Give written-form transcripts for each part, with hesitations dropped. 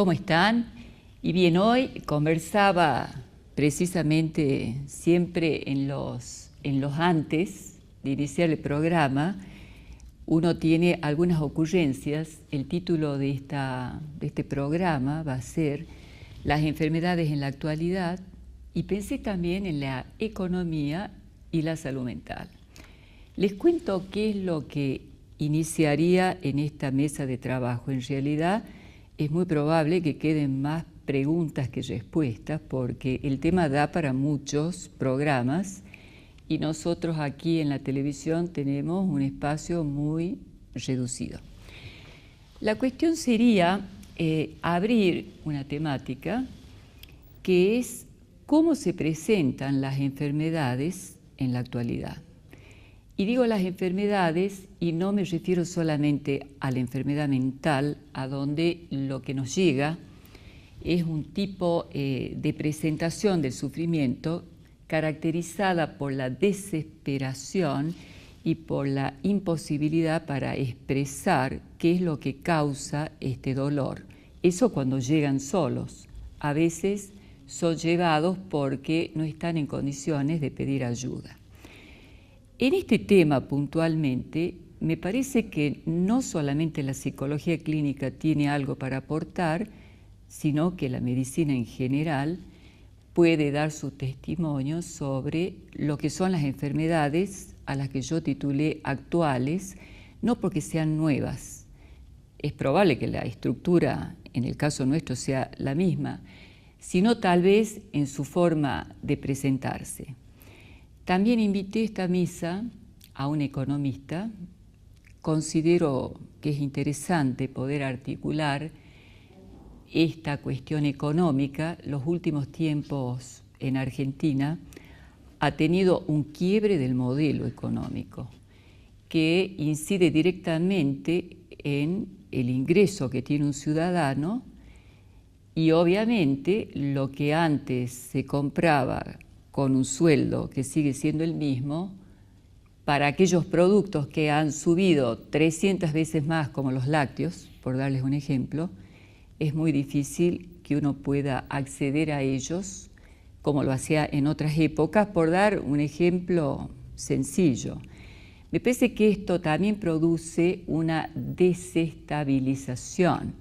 ¿Cómo están? Y bien, hoy conversaba precisamente siempre en los antes de iniciar el programa, uno tiene algunas ocurrencias. El título de este programa va a ser Las enfermedades en la actualidad, y pensé también en la economía y la salud mental. Les cuento qué es lo que iniciaría en esta mesa de trabajo. En realidad es muy probable que queden más preguntas que respuestas, porque el tema da para muchos programas y nosotros aquí en la televisión tenemos un espacio muy reducido. La cuestión sería abrir una temática que es cómo se presentan las enfermedades en la actualidad. Y digo las enfermedades y no me refiero solamente a la enfermedad mental, a donde lo que nos llega es un tipo de presentación del sufrimiento caracterizada por la desesperación y por la imposibilidad para expresar qué es lo que causa este dolor. Eso cuando llegan solos. A veces son llevados porque no están en condiciones de pedir ayuda. En este tema puntualmente, me parece que no solamente la psicología clínica tiene algo para aportar, sino que la medicina en general puede dar su testimonio sobre lo que son las enfermedades a las que yo titulé actuales, no porque sean nuevas. Es probable que la estructura, en el caso nuestro, sea la misma, sino tal vez en su forma de presentarse. También invité a esta mesa a un economista. Considero que es interesante poder articular esta cuestión económica. Los últimos tiempos en Argentina ha tenido un quiebre del modelo económico que incide directamente en el ingreso que tiene un ciudadano. Y obviamente lo que antes se compraba con un sueldo que sigue siendo el mismo, para aquellos productos que han subido 300 veces más, como los lácteos, por darles un ejemplo, es muy difícil que uno pueda acceder a ellos como lo hacía en otras épocas, por dar un ejemplo sencillo. Me parece que esto también produce una desestabilización.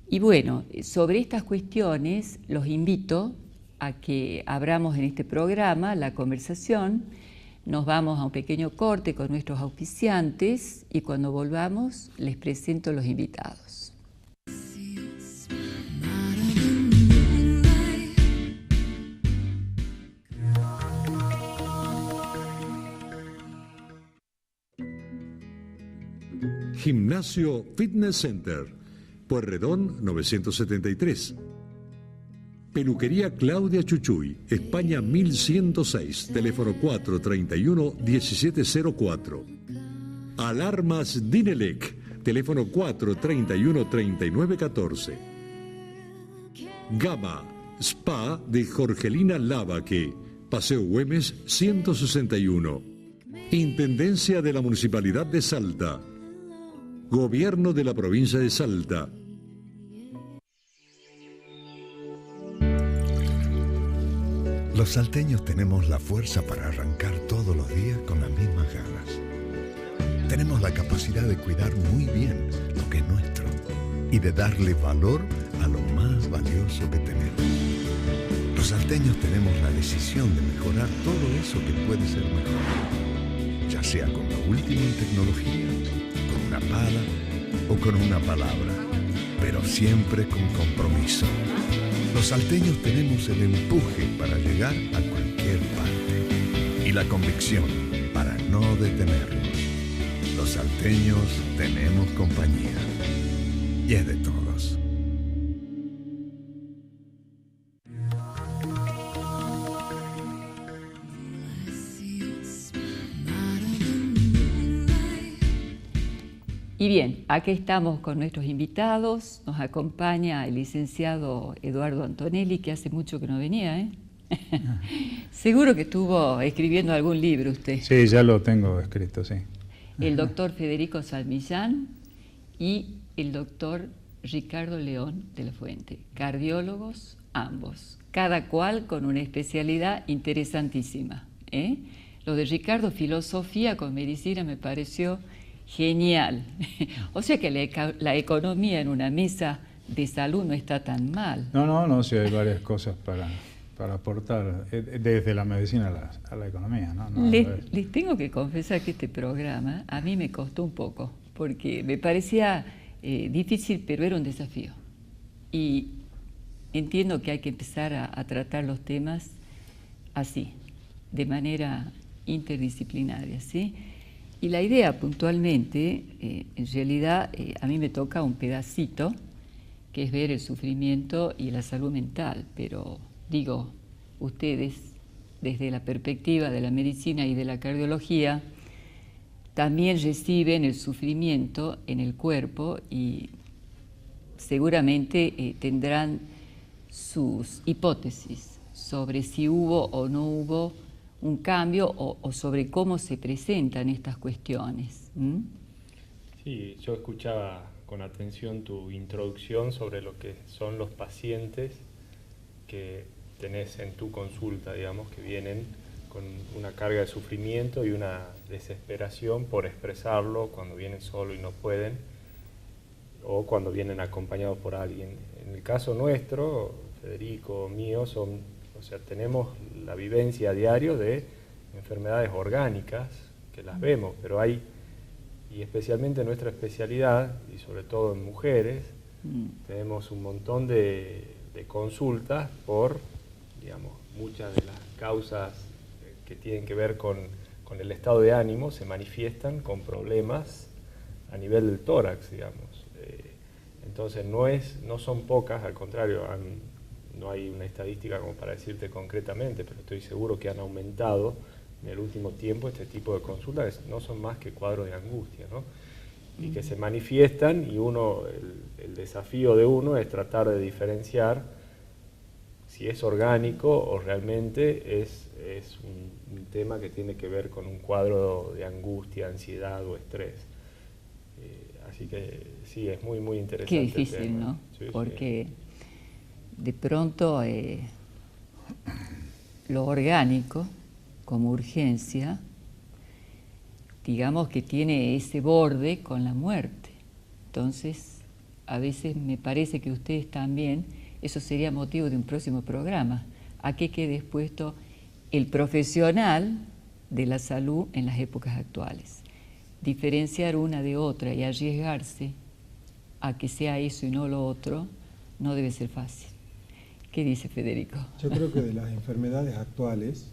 Y bueno, sobre estas cuestiones los invito a que abramos en este programa la conversación. Nos vamos a un pequeño corte con nuestros auspiciantes y cuando volvamos les presento los invitados. Gimnasio Fitness Center, Pueyrredón 973. Peluquería Claudia Chuchuy, España 1106, teléfono 431-1704. Alarmas Dinelec, teléfono 431-3914. Gama, Spa de Jorgelina Lavaque, Paseo Güemes 161. Intendencia de la Municipalidad de Salta. Gobierno de la Provincia de Salta. Los salteños tenemos la fuerza para arrancar todos los días con las mismas ganas. Tenemos la capacidad de cuidar muy bien lo que es nuestro y de darle valor a lo más valioso que tenemos. Los salteños tenemos la decisión de mejorar todo eso que puede ser mejor, ya sea con lo último en tecnología, con una pala o con una palabra, pero siempre con compromiso. Los salteños tenemos el empuje para llegar a cualquier parte y la convicción para no detenernos. Los salteños tenemos compañía y es de todos. Y bien, aquí estamos con nuestros invitados. Nos acompaña el licenciado Eduardo Antonelli, que hace mucho que no venía, ¿eh? Seguro que estuvo escribiendo algún libro usted. Sí, ya lo tengo escrito, sí. El doctor Federico Salmillán y el doctor Ricardo León de la Fuente, cardiólogos ambos, cada cual con una especialidad interesantísima. Lo de Ricardo, filosofía con medicina, me pareció genial. O sea que la economía en una mesa de salud no está tan mal. No, sí hay varias cosas para aportar desde la medicina a la economía, ¿no? Les tengo que confesar que este programa a mí me costó un poco, porque me parecía difícil, pero era un desafío. Y entiendo que hay que empezar a tratar los temas así, de manera interdisciplinaria, ¿sí? Y la idea puntualmente, en realidad, a mí me toca un pedacito, que es ver el sufrimiento y la salud mental, pero digo, ustedes, desde la perspectiva de la medicina y de la cardiología, también reciben el sufrimiento en el cuerpo y seguramente tendrán sus hipótesis sobre si hubo o no hubo un cambio o sobre cómo se presentan estas cuestiones. Sí, yo escuchaba con atención tu introducción sobre lo que son los pacientes que tenés en tu consulta, digamos, que vienen con una carga de sufrimiento y una desesperación por expresarlo cuando vienen solo y no pueden, o cuando vienen acompañados por alguien. En el caso nuestro, Federico, mío, tenemos la vivencia a diario de enfermedades orgánicas, que las vemos, pero hay, y especialmente en nuestra especialidad, y sobre todo en mujeres, tenemos un montón de consultas por, digamos, muchas de las causas que tienen que ver con el estado de ánimo se manifiestan con problemas a nivel del tórax, digamos. Entonces no son pocas, al contrario, no hay una estadística como para decirte concretamente, pero estoy seguro que han aumentado en el último tiempo este tipo de consultas, que no son más que cuadros de angustia, ¿no? Y que se manifiestan, y el desafío de uno es tratar de diferenciar si es orgánico o realmente es un tema que tiene que ver con un cuadro de angustia, ansiedad o estrés. Así que sí, es muy, muy interesante. Qué difícil, ¿no? Sí, porque de pronto lo orgánico, como urgencia, digamos que tiene ese borde con la muerte. Entonces, a veces me parece que ustedes también, eso sería motivo de un próximo programa, a qué quede expuesto el profesional de la salud en las épocas actuales. Diferenciar una de otra y arriesgarse a que sea eso y no lo otro, no debe ser fácil. ¿Qué dice Federico? Yo creo que de las enfermedades actuales,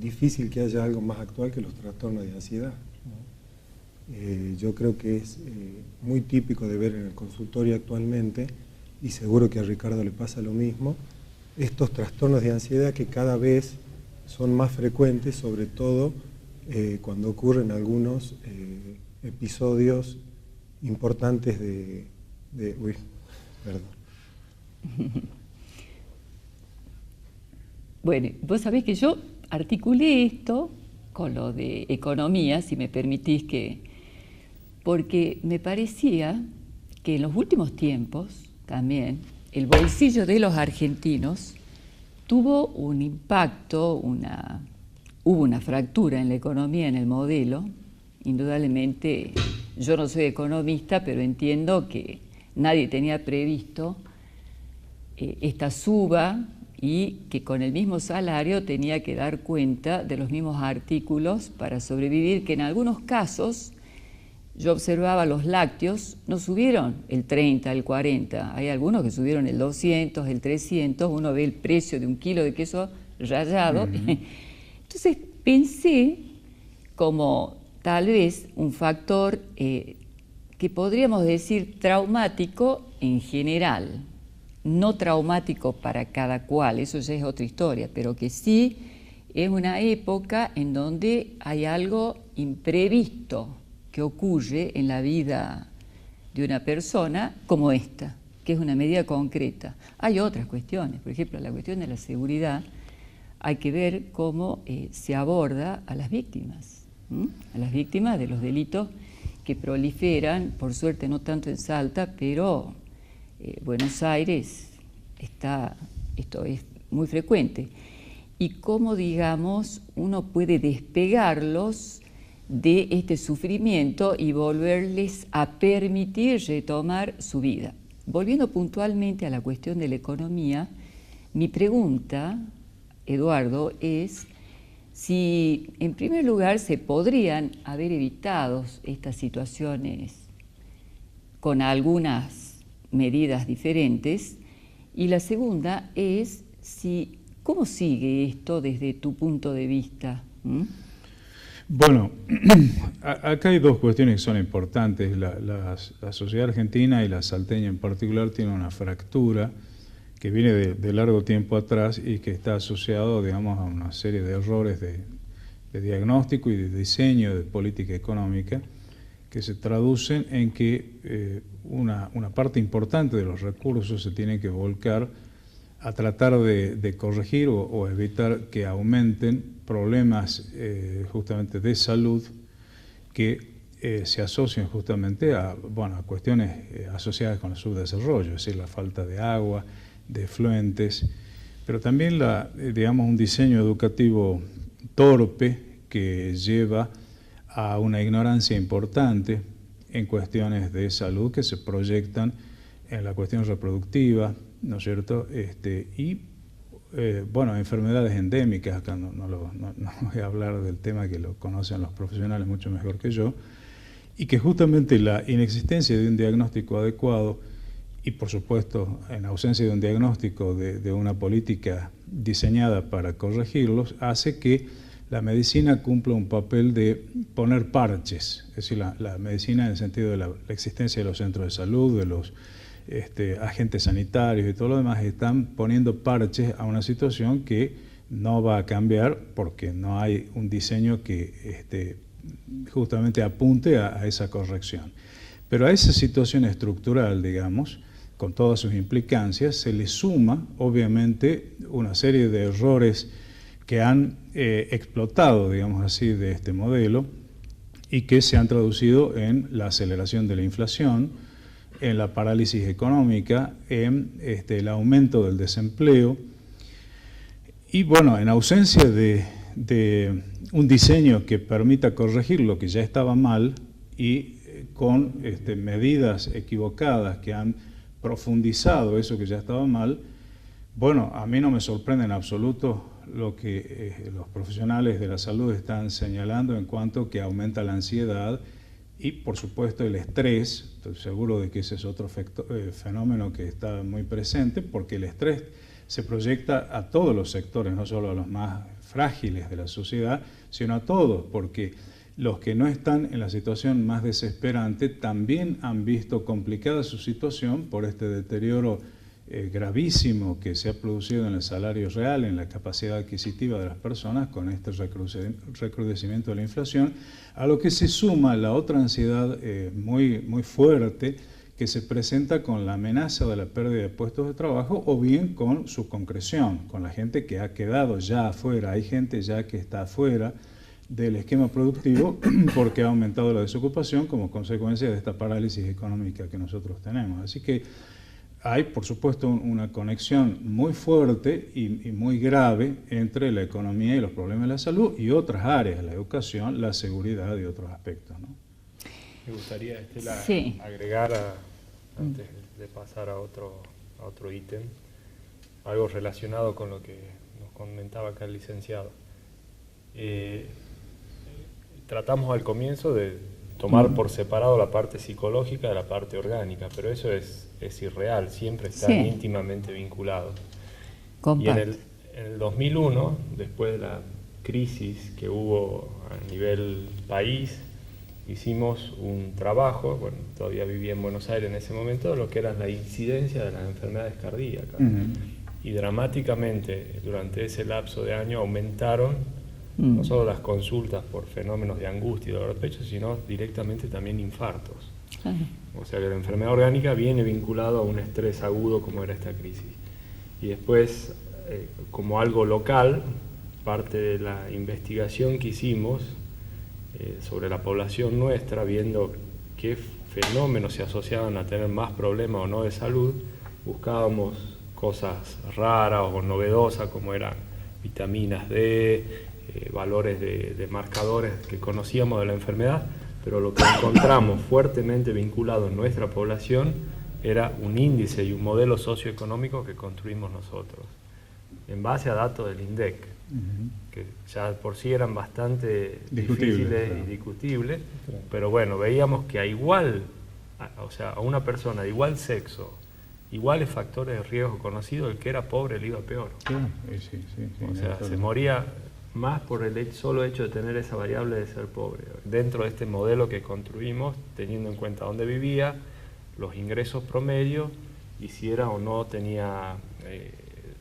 difícil que haya algo más actual que los trastornos de ansiedad, ¿no? Yo creo que es muy típico de ver en el consultorio actualmente, y seguro que a Ricardo le pasa lo mismo, estos trastornos de ansiedad que cada vez son más frecuentes, sobre todo cuando ocurren algunos episodios importantes uy, perdón. Bueno, vos sabés que yo articulé esto con lo de economía, si me permitís porque me parecía que en los últimos tiempos también el bolsillo de los argentinos tuvo un impacto, hubo una fractura en la economía, en el modelo. Indudablemente, yo no soy economista, pero entiendo que nadie tenía previsto esta suba y que con el mismo salario tenía que dar cuenta de los mismos artículos para sobrevivir, que en algunos casos, yo observaba los lácteos, no subieron el 30, el 40, hay algunos que subieron el 200, el 300, uno ve el precio de un kilo de queso rallado. Entonces pensé como tal vez un factor que podríamos decir traumático en general, no traumático para cada cual, eso ya es otra historia, pero que sí es una época en donde hay algo imprevisto que ocurre en la vida de una persona como esta, que es una medida concreta. Hay otras cuestiones, por ejemplo, la cuestión de la seguridad, hay que ver cómo se aborda a las víctimas de los delitos que proliferan, por suerte no tanto en Salta, pero Buenos Aires esto es muy frecuente. Y cómo, digamos, uno puede despegarlos de este sufrimiento y volverles a permitir retomar su vida. Volviendo puntualmente a la cuestión de la economía, mi pregunta, Eduardo, es si en primer lugar se podrían haber evitado estas situaciones con algunas medidas diferentes, y la segunda es ¿cómo sigue esto desde tu punto de vista? Bueno, acá hay dos cuestiones que son importantes. La sociedad argentina y la salteña en particular tienen una fractura que viene de largo tiempo atrás y que está asociado, digamos, a una serie de errores de diagnóstico y de diseño de política económica que se traducen en que una parte importante de los recursos se tiene que volcar a tratar de corregir o evitar que aumenten problemas justamente de salud que se asocian justamente a cuestiones asociadas con el subdesarrollo, es decir, la falta de agua, de efluentes, pero también un diseño educativo torpe que lleva a una ignorancia importante en cuestiones de salud que se proyectan en la cuestión reproductiva, ¿no es cierto? Enfermedades endémicas, acá no voy a hablar del tema que lo conocen los profesionales mucho mejor que yo, y que justamente la inexistencia de un diagnóstico adecuado y por supuesto en ausencia de un diagnóstico de una política diseñada para corregirlos, hace que la medicina cumpla un papel de poner parches, es decir, la medicina en el sentido de la existencia de los centros de salud, de los agentes sanitarios y todo lo demás, están poniendo parches a una situación que no va a cambiar porque no hay un diseño que justamente apunte a esa corrección. Pero a esa situación estructural, digamos, con todas sus implicancias, se le suma, obviamente, una serie de errores que han explotado, digamos así, de este modelo y que se han traducido en la aceleración de la inflación, en la parálisis económica, en el aumento del desempleo y, en ausencia de un diseño que permita corregir lo que ya estaba mal y con medidas equivocadas que han profundizado eso que ya estaba mal, a mí no me sorprende en absoluto lo que los profesionales de la salud están señalando en cuanto que aumenta la ansiedad y, por supuesto, el estrés. Estoy seguro de que ese es otro fenómeno que está muy presente, porque el estrés se proyecta a todos los sectores, no solo a los más frágiles de la sociedad, sino a todos, porque los que no están en la situación más desesperante también han visto complicada su situación por este deterioro gravísimo que se ha producido en el salario real, en la capacidad adquisitiva de las personas con este recrudecimiento de la inflación, a lo que se suma la otra ansiedad muy fuerte que se presenta con la amenaza de la pérdida de puestos de trabajo o bien con su concreción, con la gente que ha quedado ya afuera. Hay gente ya que está afuera del esquema productivo porque ha aumentado la desocupación como consecuencia de esta parálisis económica que nosotros tenemos. Así que hay, por supuesto, una conexión muy fuerte y muy grave entre la economía y los problemas de la salud y otras áreas, la educación, la seguridad y otros aspectos, ¿no? Me gustaría, Estela, sí, agregar, antes de pasar a otro ítem, algo relacionado con lo que nos comentaba acá el licenciado. Tratamos al comienzo de tomar por separado la parte psicológica de la parte orgánica, pero eso es irreal, siempre están íntimamente vinculados. Y en el 2001, después de la crisis que hubo a nivel país, hicimos un trabajo, todavía vivía en Buenos Aires en ese momento, lo que era la incidencia de las enfermedades cardíacas. Y dramáticamente durante ese lapso de año aumentaron no solo las consultas por fenómenos de angustia y dolor de pecho, sino directamente también infartos. O sea que la enfermedad orgánica viene vinculado a un estrés agudo como era esta crisis. Y después, como algo local, parte de la investigación que hicimos sobre la población nuestra, viendo qué fenómenos se asociaban a tener más problemas o no de salud, buscábamos cosas raras o novedosas como eran vitaminas D, valores de marcadores que conocíamos de la enfermedad, pero lo que encontramos fuertemente vinculado en nuestra población era un índice y un modelo socioeconómico que construimos nosotros, en base a datos del INDEC, que ya por sí eran bastante difíciles y discutibles, pero bueno, veíamos que a una persona de igual sexo, iguales factores de riesgo conocidos, el que era pobre le iba peor. Sí, o sea, se moría más por el solo hecho de tener esa variable de ser pobre. Dentro de este modelo que construimos, teniendo en cuenta dónde vivía, los ingresos promedios y si era o no tenía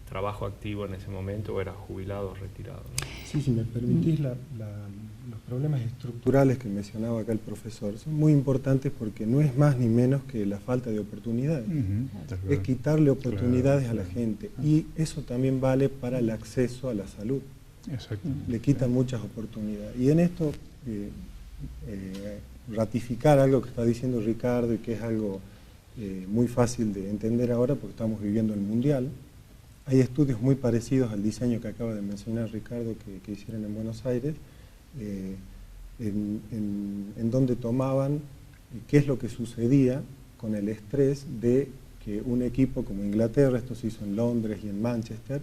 trabajo activo en ese momento o era jubilado o retirado, ¿no? Sí, si me permitís, los problemas estructurales que mencionaba acá el profesor son muy importantes porque no es más ni menos que la falta de oportunidades. Es quitarle oportunidades a la gente y eso también vale para el acceso a la salud. Le quitan muchas oportunidades. Y en esto, ratificar algo que está diciendo Ricardo y que es algo muy fácil de entender ahora porque estamos viviendo el Mundial. Hay estudios muy parecidos al diseño que acaba de mencionar Ricardo que hicieron en Buenos Aires, en donde tomaban qué es lo que sucedía con el estrés de que un equipo como Inglaterra, esto se hizo en Londres y en Manchester,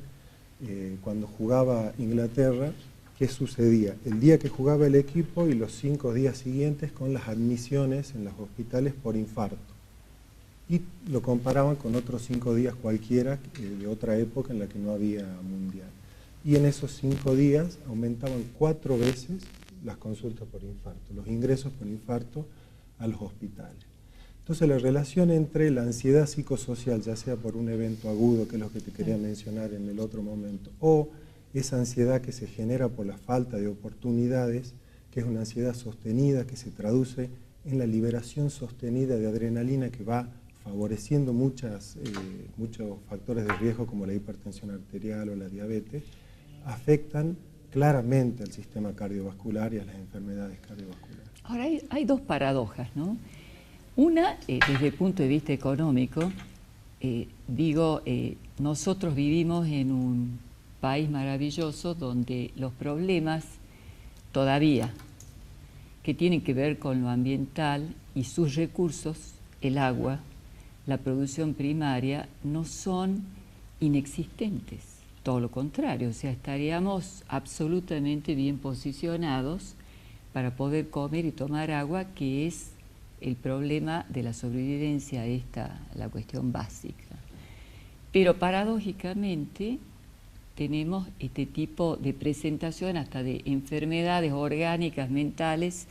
cuando jugaba Inglaterra, ¿qué sucedía? El día que jugaba el equipo y los 5 días siguientes con las admisiones en los hospitales por infarto. Y lo comparaban con otros 5 días cualquiera de otra época en la que no había mundial. Y en esos 5 días aumentaban 4 veces las consultas por infarto, los ingresos por infarto a los hospitales. Entonces la relación entre la ansiedad psicosocial, ya sea por un evento agudo, que es lo que te quería mencionar en el otro momento, o esa ansiedad que se genera por la falta de oportunidades, que es una ansiedad sostenida que se traduce en la liberación sostenida de adrenalina que va favoreciendo muchos factores de riesgo como la hipertensión arterial o la diabetes, afectan claramente al sistema cardiovascular y a las enfermedades cardiovasculares. Ahora hay dos paradojas, ¿no? Una, desde el punto de vista económico, nosotros vivimos en un país maravilloso donde los problemas todavía que tienen que ver con lo ambiental y sus recursos, el agua, la producción primaria, no son inexistentes, todo lo contrario, o sea, estaríamos absolutamente bien posicionados para poder comer y tomar agua, que es el problema de la sobrevivencia, la cuestión básica. Pero paradójicamente tenemos este tipo de presentación hasta de enfermedades orgánicas, mentales,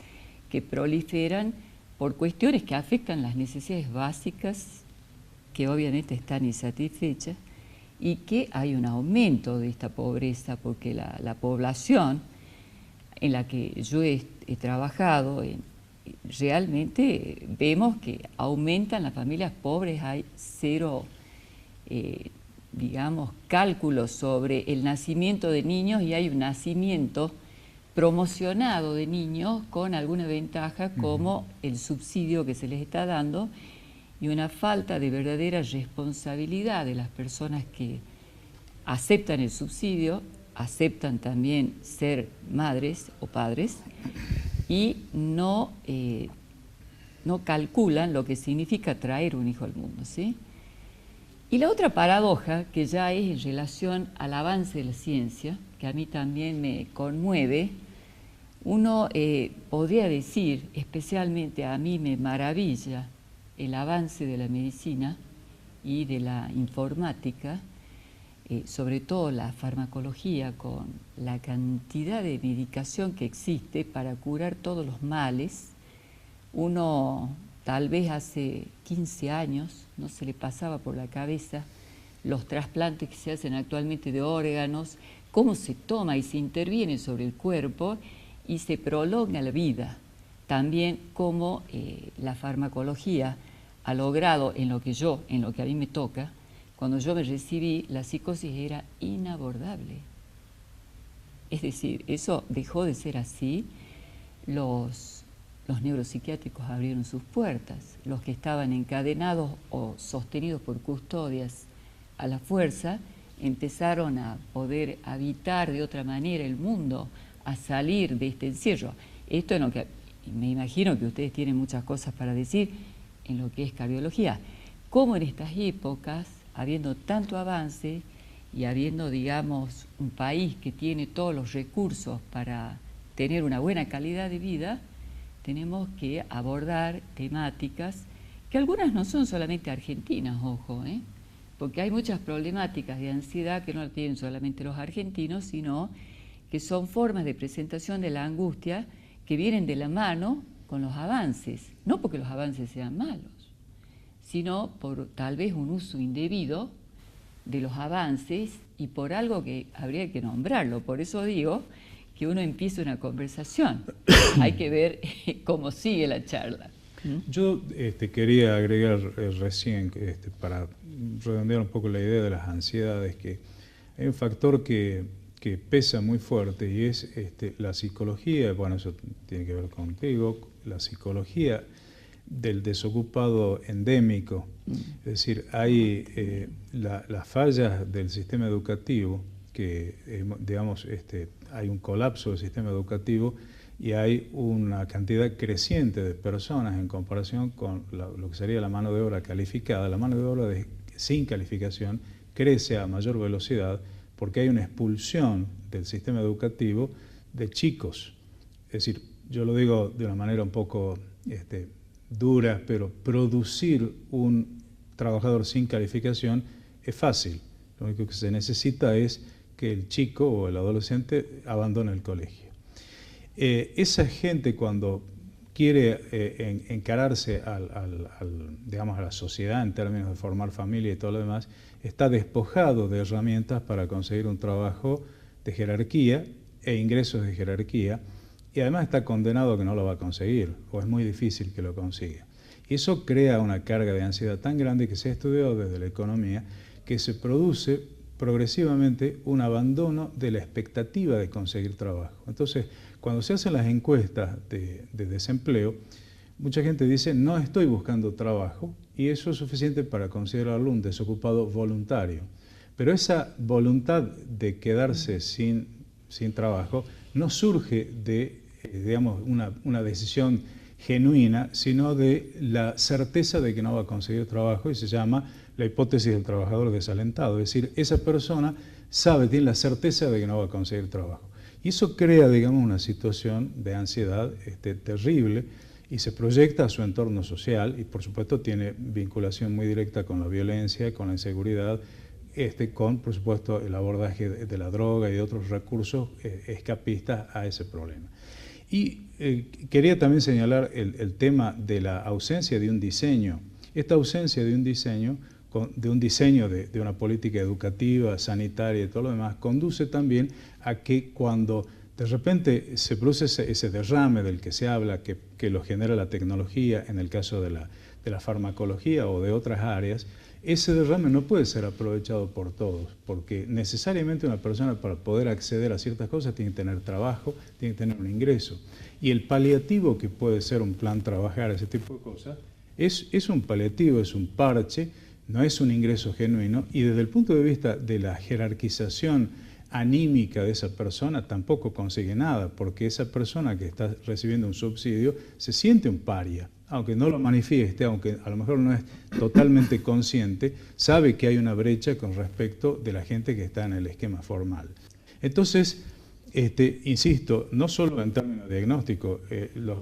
que proliferan por cuestiones que afectan las necesidades básicas, que obviamente están insatisfechas, y que hay un aumento de esta pobreza, porque la población en la que yo he trabajado, realmente vemos que aumentan las familias pobres, hay cero, cálculos sobre el nacimiento de niños y hay un nacimiento promocionado de niños con alguna ventaja como el subsidio que se les está dando y una falta de verdadera responsabilidad de las personas que aceptan el subsidio, aceptan también ser madres o padres y no calculan lo que significa traer un hijo al mundo, ¿sí? Y la otra paradoja, que ya es en relación al avance de la ciencia, que a mí también me conmueve, uno podría decir, especialmente a mí me maravilla el avance de la medicina y de la informática, sobre todo la farmacología, con la cantidad de medicación que existe para curar todos los males. Uno tal vez hace 15 años no se le pasaba por la cabeza los trasplantes que se hacen actualmente de órganos, cómo se toma y se interviene sobre el cuerpo y se prolonga la vida. También cómo la farmacología ha logrado, en lo que a mí me toca, cuando yo me recibí, la psicosis era inabordable. Es decir, eso dejó de ser así. Los los neuropsiquiátricos abrieron sus puertas. Los que estaban encadenados o sostenidos por custodias a la fuerza empezaron a poder habitar de otra manera el mundo, a salir de este encierro. Esto es lo que me imagino que ustedes tienen muchas cosas para decir en lo que es cardiología. Cómo en estas épocas, habiendo tanto avance y habiendo, digamos, un país que tiene todos los recursos para tener una buena calidad de vida, tenemos que abordar temáticas que algunas no son solamente argentinas, ojo, porque hay muchas problemáticas de ansiedad que no tienen solamente los argentinos, sino que son formas de presentación de la angustia que vienen de la mano con los avances, no porque los avances sean malos, sino por tal vez un uso indebido de los avances y por algo que habría que nombrarlo. Por eso digo que uno empieza una conversación, hay que ver cómo sigue la charla. Yo quería agregar recién, para redondear un poco la idea de las ansiedades, que hay un factor que pesa muy fuerte y es la psicología, bueno, eso tiene que ver contigo, la psicología del desocupado endémico. Es decir, hay las fallas del sistema educativo, que digamos, hay un colapso del sistema educativo y hay una cantidad creciente de personas en comparación con lo que sería la mano de obra calificada. La mano de obra sin calificación crece a mayor velocidad porque hay una expulsión del sistema educativo de chicos. Es decir, yo lo digo de una manera un poco dura, pero producir un trabajador sin calificación es fácil. Lo único que se necesita es que el chico o el adolescente abandone el colegio. Esa gente, cuando quiere encararse digamos, a la sociedad en términos de formar familia y todo lo demás, está despojado de herramientas para conseguir un trabajo de jerarquía e ingresos de jerarquía, y además está condenado a que no lo va a conseguir, o es muy difícil que lo consiga. Y eso crea una carga de ansiedad tan grande que se ha estudiado desde la economía, que se produce progresivamente un abandono de la expectativa de conseguir trabajo. Entonces, cuando se hacen las encuestas de desempleo, mucha gente dice, no estoy buscando trabajo, y eso es suficiente para considerarlo un desocupado voluntario. Pero esa voluntad de quedarse sin trabajo no surge de, digamos, una decisión genuina, sino de la certeza de que no va a conseguir trabajo, y se llama la hipótesis del trabajador desalentado. Es decir, esa persona tiene la certeza de que no va a conseguir trabajo. Y eso crea, digamos, una situación de ansiedad terrible, y se proyecta a su entorno social, y por supuesto tiene vinculación muy directa con la violencia, con la inseguridad, con, por supuesto, el abordaje de la droga y de otros recursos escapistas a ese problema. Y quería también señalar el tema de la ausencia de un diseño. Esta ausencia de un diseño de una política educativa, sanitaria y todo lo demás, conduce también a que cuando de repente se produce ese derrame del que se habla, que lo genera la tecnología, en el caso de la farmacología o de otras áreas, ese derrame no puede ser aprovechado por todos, porque necesariamente una persona, para poder acceder a ciertas cosas, tiene que tener trabajo, tiene que tener un ingreso. Y el paliativo, que puede ser un plan trabajar, ese tipo de cosas, es un paliativo, es un parche, no es un ingreso genuino, y desde el punto de vista de la jerarquización anímica de esa persona tampoco consigue nada, porque esa persona que está recibiendo un subsidio se siente un paria, aunque no lo manifieste, aunque a lo mejor no es totalmente consciente, sabe que hay una brecha con respecto de la gente que está en el esquema formal. Entonces, insisto, no solo en términos de diagnóstico,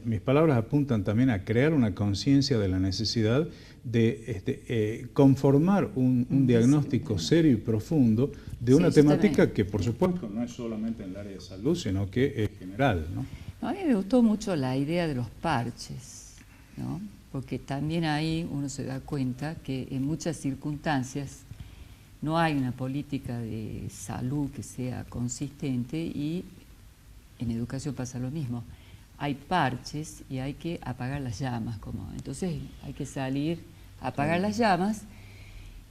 mis palabras apuntan también a crear una conciencia de la necesidad de conformar un diagnóstico serio y profundo de una temática que, por supuesto, no es solamente en el área de salud, sino que es general, ¿no? A mí me gustó mucho la idea de los parches, ¿no? Porque también ahí uno se da cuenta que en muchas circunstancias no hay una política de salud que sea consistente, y en educación pasa lo mismo. Hay parches y hay que apagar las llamas, entonces hay que salir a apagar las llamas,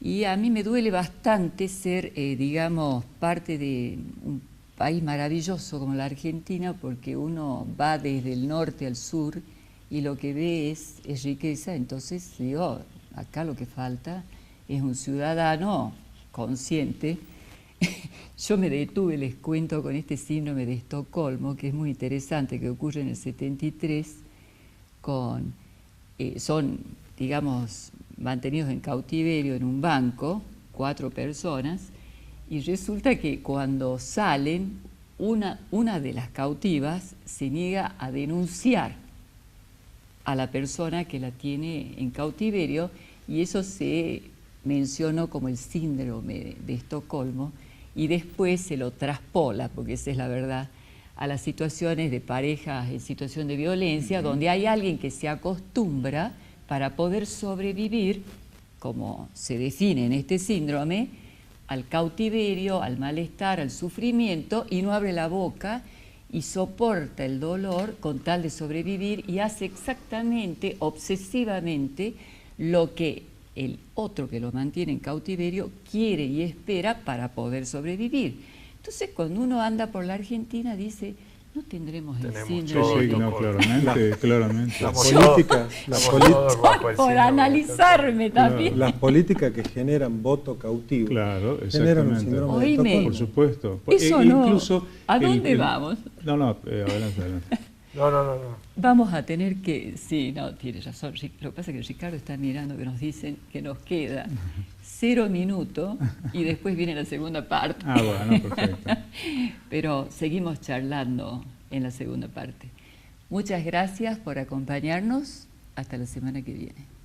y a mí me duele bastante ser, digamos, parte de un país maravilloso como la Argentina, porque uno va desde el norte al sur y lo que ve es riqueza, entonces digo, acá lo que falta es un ciudadano consciente. Yo me detuve, les cuento, con este síndrome de Estocolmo, que es muy interesante, que ocurre en el 73, son, digamos, mantenidos en cautiverio en un banco, 4 personas, y resulta que cuando salen, una de las cautivas se niega a denunciar a la persona que la tiene en cautiverio, y eso se mencionó como el síndrome de Estocolmo, y después se lo traspola, porque esa es la verdad, a las situaciones de parejas en situación de violencia, donde hay alguien que se acostumbra para poder sobrevivir, como se define en este síndrome, al cautiverio, al malestar, al sufrimiento, y no abre la boca y soporta el dolor con tal de sobrevivir, y hace exactamente, obsesivamente, lo que el otro que lo mantiene en cautiverio quiere y espera para poder sobrevivir. Entonces, cuando uno anda por la Argentina, dice, no tendremos el síndrome. Sí, no, claramente. Por analizarme también. Las políticas que generan voto cautivo generan un síndrome de Estocolmo. Por supuesto. Eso no. Incluso ¿A dónde vamos? No, adelante. No. Vamos a tener que... Sí, no, tiene razón. Lo que pasa es que Ricardo está mirando que nos dicen que nos queda 0 minutos y después viene la segunda parte. Bueno, perfecto. Pero seguimos charlando en la segunda parte. Muchas gracias por acompañarnos. Hasta la semana que viene.